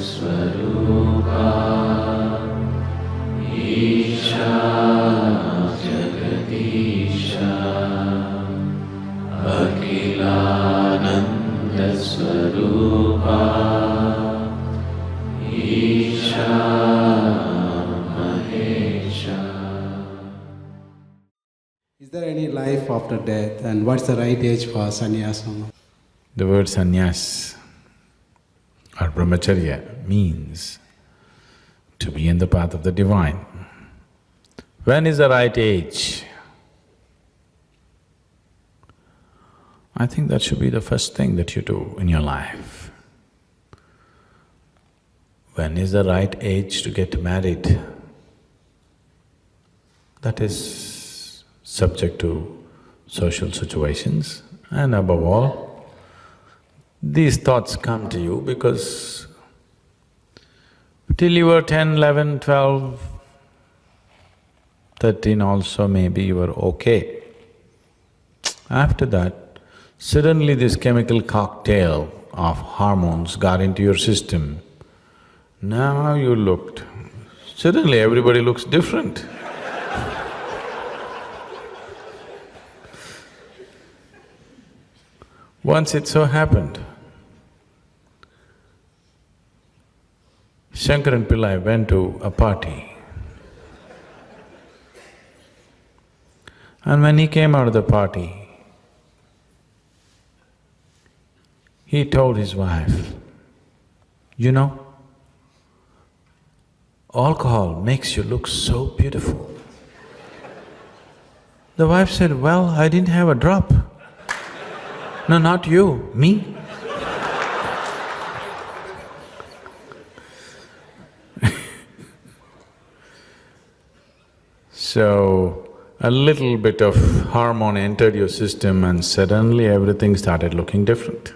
swarupa Isha Jagadisha Akhilananda swarupa Isha Mahesha. Is there any life after death, and what's the right age for sannyasam? The word sannyas or brahmacharya means to be in the path of the divine. When is the right age? I think that should be the first thing that you do in your life. When is the right age to get married? That is subject to social situations, and above all, these thoughts come to you because till you were 10, 11, 12, 13 also maybe you were okay. After that, suddenly this chemical cocktail of hormones got into your system. Now you looked… suddenly everybody looks different. Once it so happened, Shankaran Pillai went to a party. And when he came out of the party, he told his wife, "You know, alcohol makes you look so beautiful." The wife said, "Well, I didn't have a drop." "No, not you, me." So, a little bit of hormone entered your system and suddenly everything started looking different.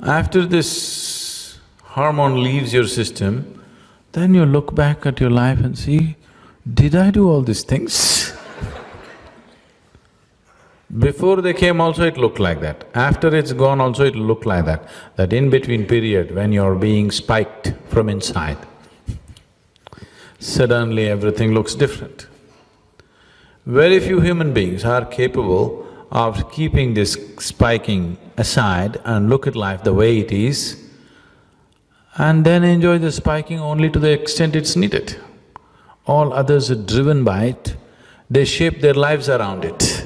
After this hormone leaves your system, then you look back at your life and see, did I do all these things? Before they came also it looked like that, after it's gone also it'll look like that. That in-between period when you're being spiked from inside, suddenly everything looks different. Very few human beings are capable of keeping this spiking aside and look at life the way it is and then enjoy the spiking only to the extent it's needed. All others are driven by it, they shape their lives around it.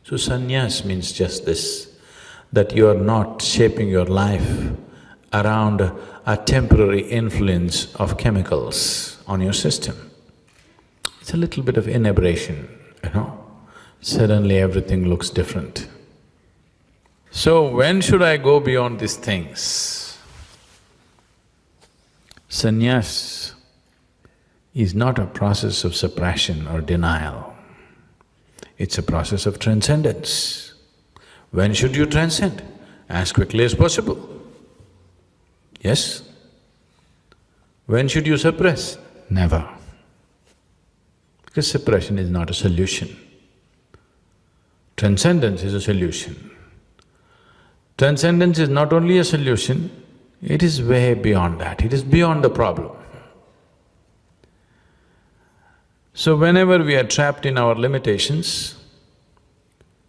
So sannyas means just this, that you are not shaping your life around a temporary influence of chemicals on your system. It's a little bit of inebriation, you know, suddenly everything looks different. So when should I go beyond these things? Sannyas is not a process of suppression or denial. It's a process of transcendence. When should you transcend? As quickly as possible. Yes? When should you suppress? Never. Because suppression is not a solution. Transcendence is a solution. Transcendence is not only a solution, it is way beyond that, it is beyond the problem. So whenever we are trapped in our limitations,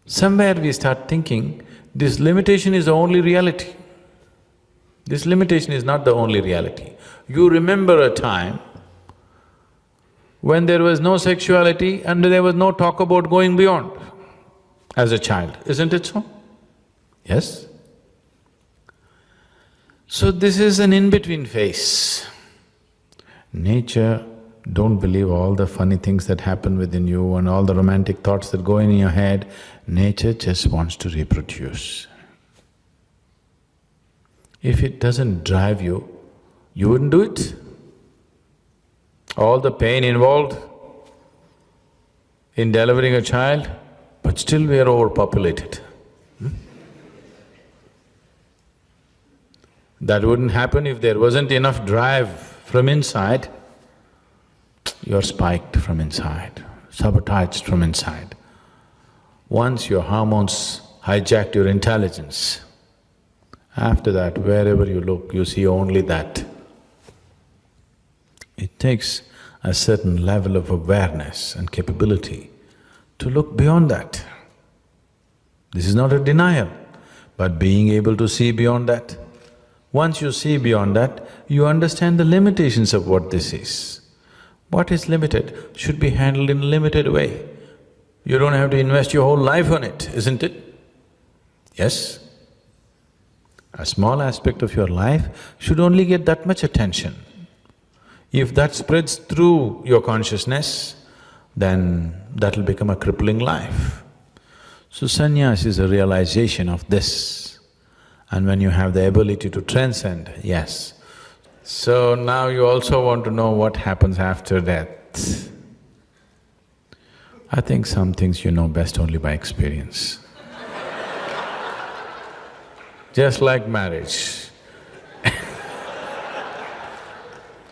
somewhere we start thinking, this limitation is the only reality. This limitation is not the only reality. You remember a time when there was no sexuality and there was no talk about going beyond as a child, isn't it so? Yes? So this is an in-between phase. Nature, don't believe all the funny things that happen within you and all the romantic thoughts that go in your head. Nature just wants to reproduce. If it doesn't drive you, you wouldn't do it. All the pain involved in delivering a child, but still we are overpopulated. That wouldn't happen if there wasn't enough drive from inside. You're spiked from inside, sabotaged from inside. Once your hormones hijacked your intelligence, After that, wherever you look, you see only that. It takes a certain level of awareness and capability to look beyond that. This is not a denial, but being able to see beyond that. Once you see beyond that, you understand the limitations of what this is. What is limited should be handled in a limited way. You don't have to invest your whole life on it, isn't it? Yes? A small aspect of your life should only get that much attention. If that spreads through your consciousness, then that'll become a crippling life. So sannyas is a realization of this. And when you have the ability to transcend, yes. So now you also want to know what happens after death. I think some things you know best only by experience. Just like marriage.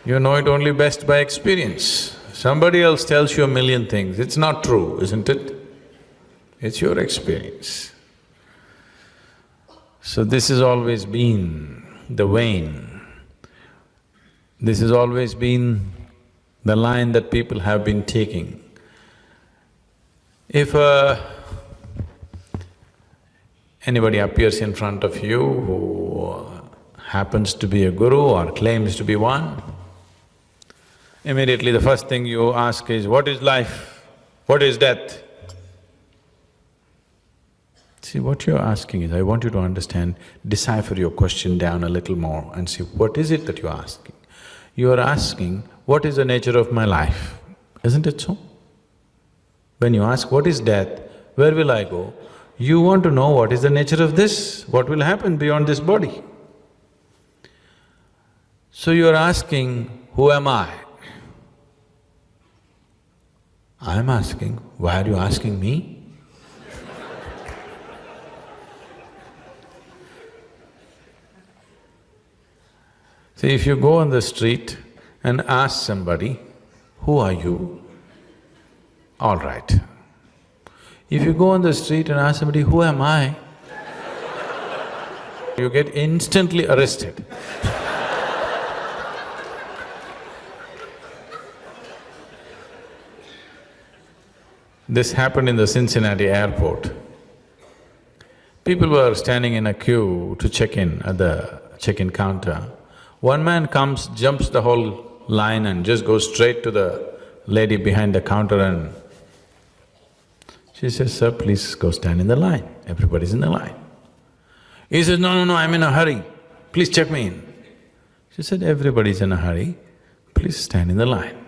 You know it only best by experience. Somebody else tells you a million things, it's not true, isn't it? It's your experience. So this has always been the vein. This has always been the line that people have been taking. If anybody appears in front of you who happens to be a guru or claims to be one, immediately the first thing you ask is, what is life? What is death? See, what you're asking is, I want you to understand, decipher your question down a little more and see what is it that you're asking. You are asking, what is the nature of my life? Isn't it so? When you ask, what is death? Where will I go? You want to know what is the nature of this, what will happen beyond this body. So you're asking, who am I? I'm asking, why are you asking me? See, if you go on the street and ask somebody, who are you? All right. If you go on the street and ask somebody, who am I? You get instantly arrested. This happened in the Cincinnati airport. People were standing in a queue to check in at the check-in counter. One man comes, jumps the whole line and just goes straight to the lady behind the counter and she says, sir, please go stand in the line, everybody's in the line. He says, no, I'm in a hurry, please check me in. She said, everybody's in a hurry, please stand in the line.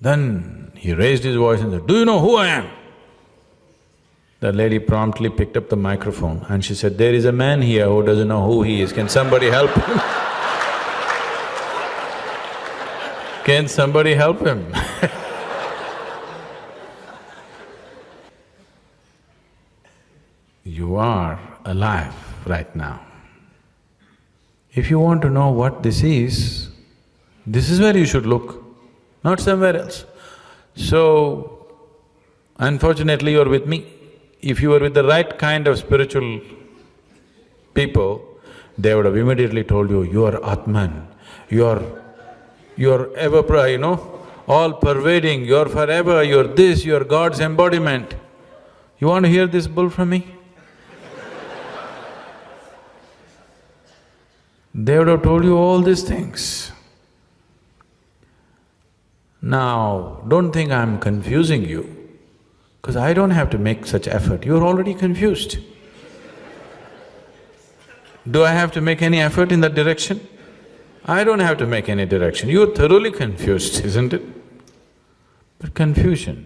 Then he raised his voice and said, do you know who I am? The lady promptly picked up the microphone and she said, there is a man here who doesn't know who he is, can somebody help him? Can somebody help him? You are alive right now. If you want to know what this is where you should look, not somewhere else. So, unfortunately you're with me. If you were with the right kind of spiritual people, they would have immediately told you, you are Atman, you're ever, all pervading, you're forever, you're this, you're God's embodiment. You want to hear this bull from me? They would have told you all these things. Now, don't think I'm confusing you, because I don't have to make such effort, you're already confused. Do I have to make any effort in that direction? I don't have to make any direction, you're thoroughly confused, isn't it? But confusion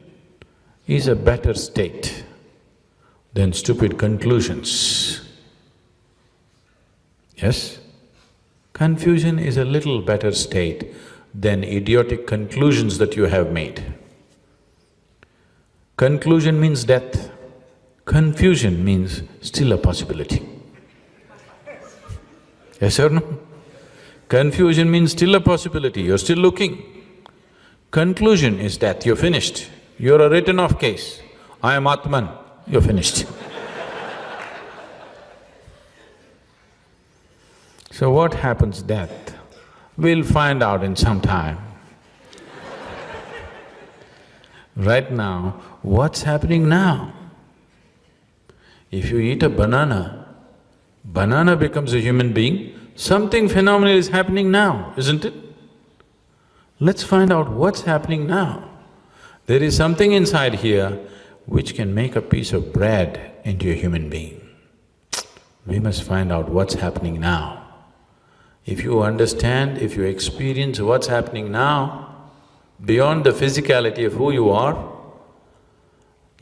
is a better state than stupid conclusions. Yes? Confusion is a little better state than idiotic conclusions that you have made. Conclusion means death, confusion means still a possibility. Yes or no? Confusion means still a possibility, you're still looking. Conclusion is death, you're finished. You're a written off case. I am Atman, you're finished. So what happens death? We'll find out in some time. Right now, what's happening now? If you eat a banana, banana becomes a human being, something phenomenal is happening now, isn't it? Let's find out what's happening now. There is something inside here which can make a piece of bread into a human being. We must find out what's happening now. If you understand, if you experience what's happening now, beyond the physicality of who you are,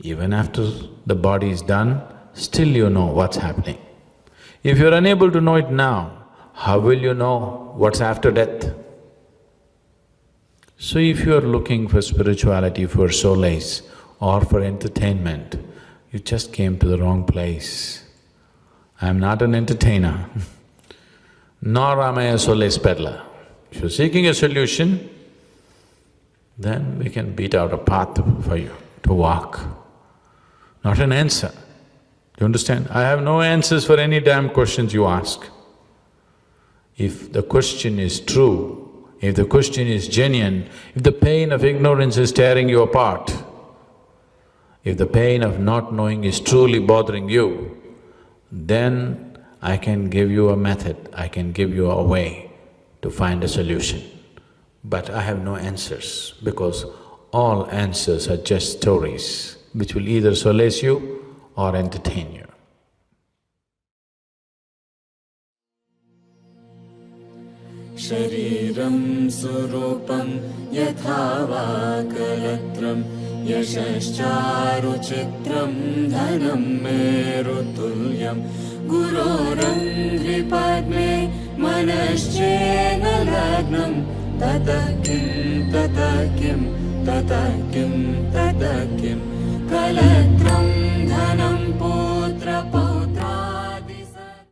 even after the body is done, still you know what's happening. If you're unable to know it now, how will you know what's after death? So if you're looking for spirituality, for solace or for entertainment, you just came to the wrong place. I'm not an entertainer, nor am I a solace peddler. If you're seeking a solution, then we can beat out a path for you to walk, not an answer. Do you understand? I have no answers for any damn questions you ask. If the question is true, if the question is genuine, if the pain of ignorance is tearing you apart, if the pain of not knowing is truly bothering you, then I can give you a method, I can give you a way to find a solution. But I have no answers, because all answers are just stories which will either solace you or entertain you. Shariram surupam yatha va kalatram yashascharu chitram dhanam merutulyam gurorangri padme manaschena lagnam tatakim tatakim tatakim tatakim kalatram dhanam